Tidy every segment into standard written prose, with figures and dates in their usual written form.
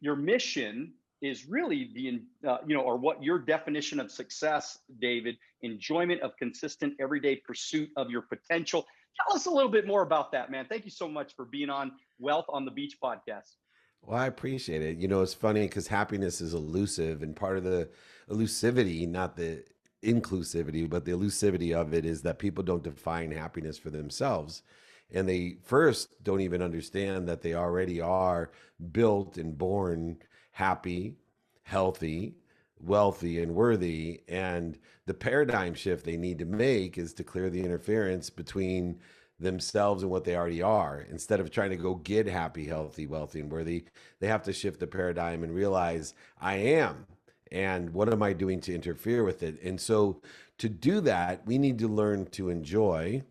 your mission is really or what your definition of success, David, enjoyment of consistent everyday pursuit of your potential. Tell us a little bit more about that, man. Thank you so much for being on Wealth on the Beach podcast. Well, I appreciate it. It's funny because happiness is elusive, and part of the elusivity, not the inclusivity, but the elusivity of it is that people don't define happiness for themselves. And they first don't even understand that they already are built and born happy, healthy, wealthy, and worthy. And the paradigm shift they need to make is to clear the interference between themselves and what they already are. Instead of trying to go get happy, healthy, wealthy, and worthy, they have to shift the paradigm and realize I am. And what am I doing to interfere with it? And so to do that, we need to learn to enjoy,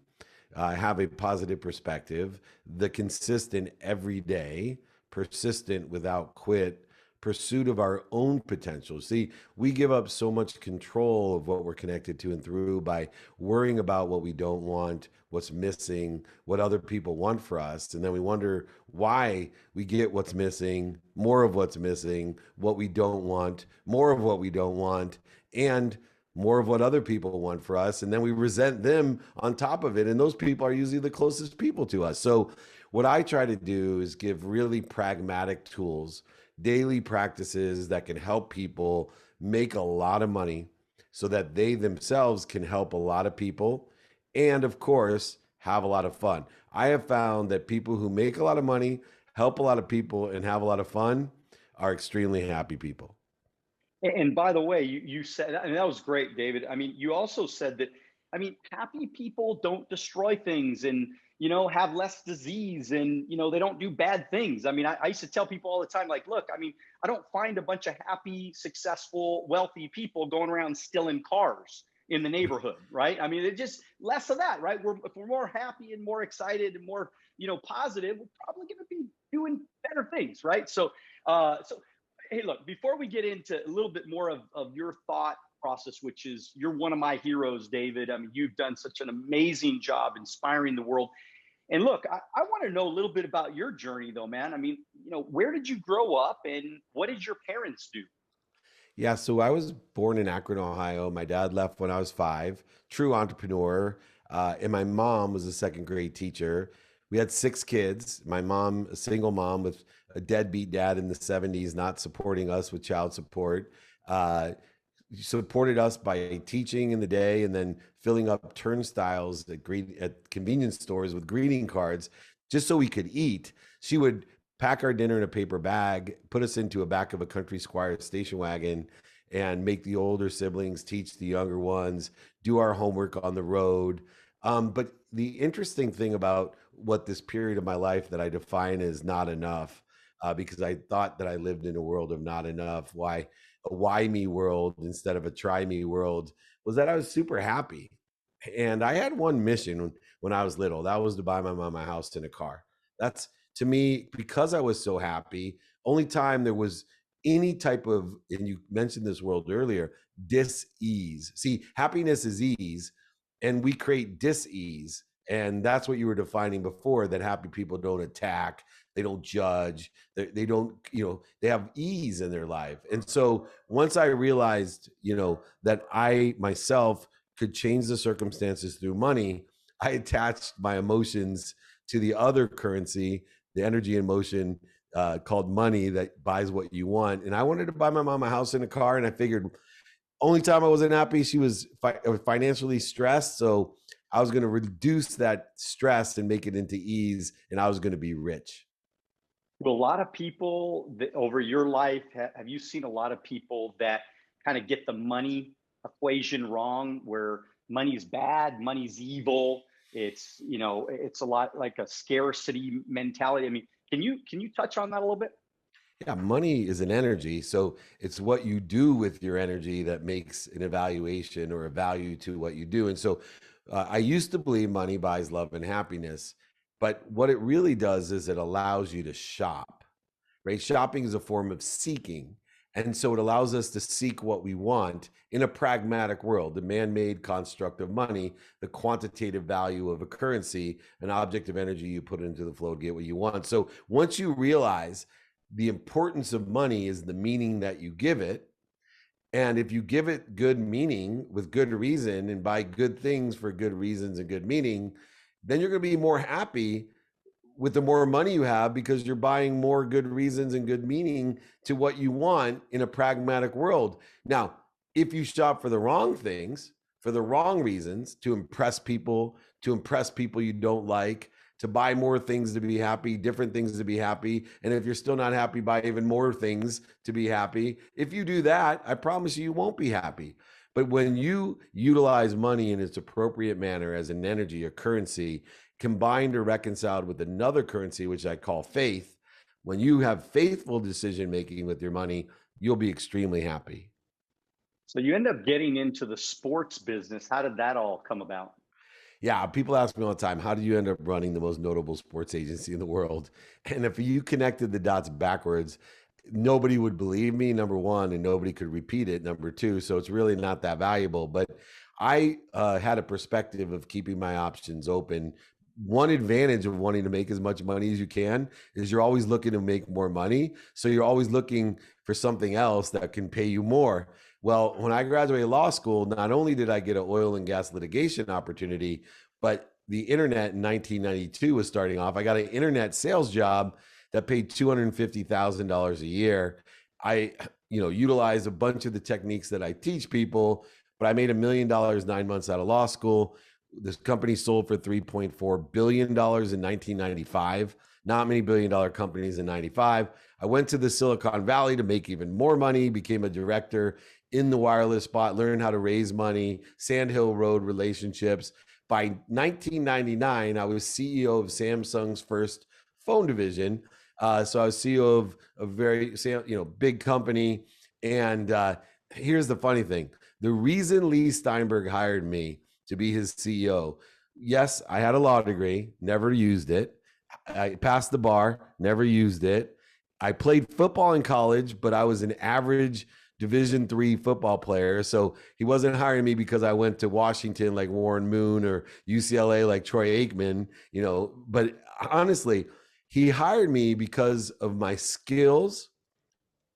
have a positive perspective, the consistent everyday, persistent without quit pursuit of our own potential. See, we give up so much control of what we're connected to and through by worrying about what we don't want, what's missing, what other people want for us. And then we wonder why we get what's missing, more of what's missing, what we don't want, more of what we don't want, and more of what other people want for us. And then we resent them on top of it. And those people are usually the closest people to us. So what I try to do is give really pragmatic tools, daily practices that can help people make a lot of money so that they themselves can help a lot of people and, of course, have a lot of fun. I have found that people who make a lot of money, help a lot of people, and have a lot of fun are extremely happy people. And by the way, you said, and that was great, David. I mean, you also said that, I mean, happy people don't destroy things and, have less disease and, they don't do bad things. I mean, I used to tell people all the time, like, look, I mean, I don't find a bunch of happy, successful, wealthy people going around stealing cars in the neighborhood, right? I mean, it's just less of that, right? If we're more happy and more excited and more, positive, we're probably going to be doing better things, right? So hey, look, before we get into a little bit more of your thought process, which is you're one of my heroes, David. I mean, you've done such an amazing job inspiring the world. And look, I want to know a little bit about your journey, though, man. I mean, where did you grow up and what did your parents do? Yeah, so I was born in Akron, Ohio. My dad left when I was 5, true entrepreneur. And my mom was a second grade teacher. We had 6 kids. My mom, a single mom with a deadbeat dad in the 70s, not supporting us with child support. Supported us by teaching in the day and then filling up turnstiles at convenience stores with greeting cards just so we could eat. She would pack our dinner in a paper bag, put us into a back of a country squire station wagon, and make the older siblings teach the younger ones, do our homework on the road. But the interesting thing about what this period of my life that I define as not enough, because I thought that I lived in a world of not enough, a why me world instead of a try me world, was that I was super happy. And I had one mission when I was little. That was to buy my mom a house and a car. That's to me, because I was so happy, only time there was any type of, and you mentioned this world earlier, dis-ease. See, happiness is ease, and we create dis-ease. And that's what you were defining before, that happy people don't attack, they don't judge, they don't, they have ease in their life. And so once I realized, that I myself could change the circumstances through money, I attached my emotions to the other currency, the energy and motion called money that buys what you want. And I wanted to buy my mom a house and a car. And I figured only time I wasn't happy, she was financially stressed. So I was going to reduce that stress and make it into ease. And I was going to be rich. Well, a lot of people over your life, have you seen a lot of people that kind of get the money equation wrong, where money's bad, money's evil? It's a lot like a scarcity mentality. I mean, can you touch on that a little bit? Yeah, money is an energy. So it's what you do with your energy that makes an evaluation or a value to what you do. And so I used to believe money buys love and happiness. But what it really does is it allows you to shop, right? Shopping is a form of seeking. And so it allows us to seek what we want in a pragmatic world, the man-made construct of money, the quantitative value of a currency, an object of energy you put into the flow to get what you want. So once you realize The importance of money is the meaning that you give it. And if you give it good meaning with good reason and buy good things for good reasons and good meaning, then you're going to be more happy with the more money you have because you're buying more good reasons and good meaning to what you want in a pragmatic world. Now, if you shop for the wrong things, for the wrong reasons, to impress people you don't like, to buy more things to be happy, different things to be happy. And if you're still not happy, buy even more things to be happy. If you do that, I promise you won't be happy. But when you utilize money in its appropriate manner as an energy, a currency, combined or reconciled with another currency, which I call faith, when you have faithful decision making with your money, you'll be extremely happy. So you end up getting into the sports business. How did that all come about? Yeah, people ask me all the time, how do you end up running the most notable sports agency in the world? And if you connected the dots backwards, nobody would believe me, number one, and nobody could repeat it, number two. So it's really not that valuable. But I had a perspective of keeping my options open. One advantage of wanting to make as much money as you can is you're always looking to make more money. So you're always looking for something else that can pay you more. Well, when I graduated law school, not only did I get an oil and gas litigation opportunity, but the internet in 1992 was starting off. I got an internet sales job that paid $250,000 a year. I, utilized a bunch of the techniques that I teach people, but I made $1 million 9 months out of law school. This company sold for $3.4 billion in 1995. Not many billion-dollar companies in 95. I went to the Silicon Valley to make even more money, became a director in the wireless spot, learned how to raise money, Sand Hill Road relationships. By 1999, I was CEO of Samsung's first phone division. So I was CEO of a very, big company. And here's the funny thing. The reason Leigh Steinberg hired me to be his CEO, yes, I had a law degree, never used it. I passed the bar, never used it. I played football in college, but I was an average Division III football player. So he wasn't hiring me because I went to Washington like Warren Moon or UCLA like Troy Aikman, but honestly, he hired me because of my skills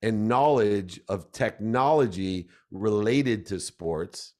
and knowledge of technology related to sports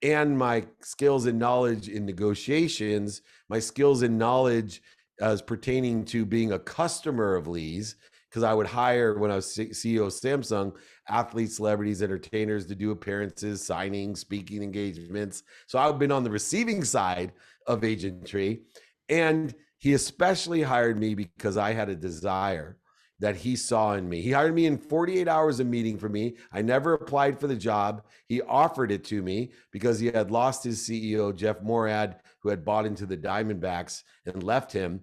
and my skills and knowledge in negotiations, my skills and knowledge as pertaining to being a customer of Leigh's, because I would hire, when I was CEO of Samsung, athletes, celebrities, entertainers to do appearances, signings, speaking engagements. So I've been on the receiving side of agentry. And he especially hired me because I had a desire that he saw in me. He hired me in 48 hours of meeting for me. I never applied for the job. He offered it to me because he had lost his CEO, Jeff Morad, who had bought into the Diamondbacks and left him.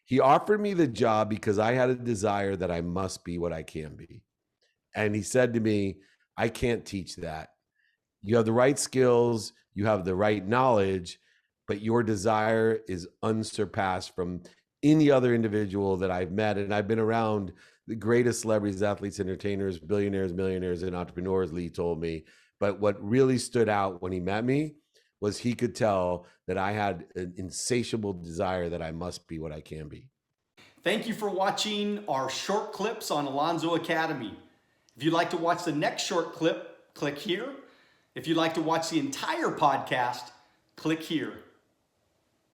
He offered me the job because I had a desire that I must be what I can be. And he said to me, I can't teach that. You have the right skills, you have the right knowledge, but your desire is unsurpassed from any other individual that I've met. And I've been around the greatest celebrities, athletes, entertainers, billionaires, millionaires, and entrepreneurs, Leigh told me. But what really stood out when he met me was he could tell that I had an insatiable desire that I must be what I can be. Thank you for watching our short clips on Alonzo Academy. If you'd like to watch the next short clip, click here. If you'd like to watch the entire podcast, click here.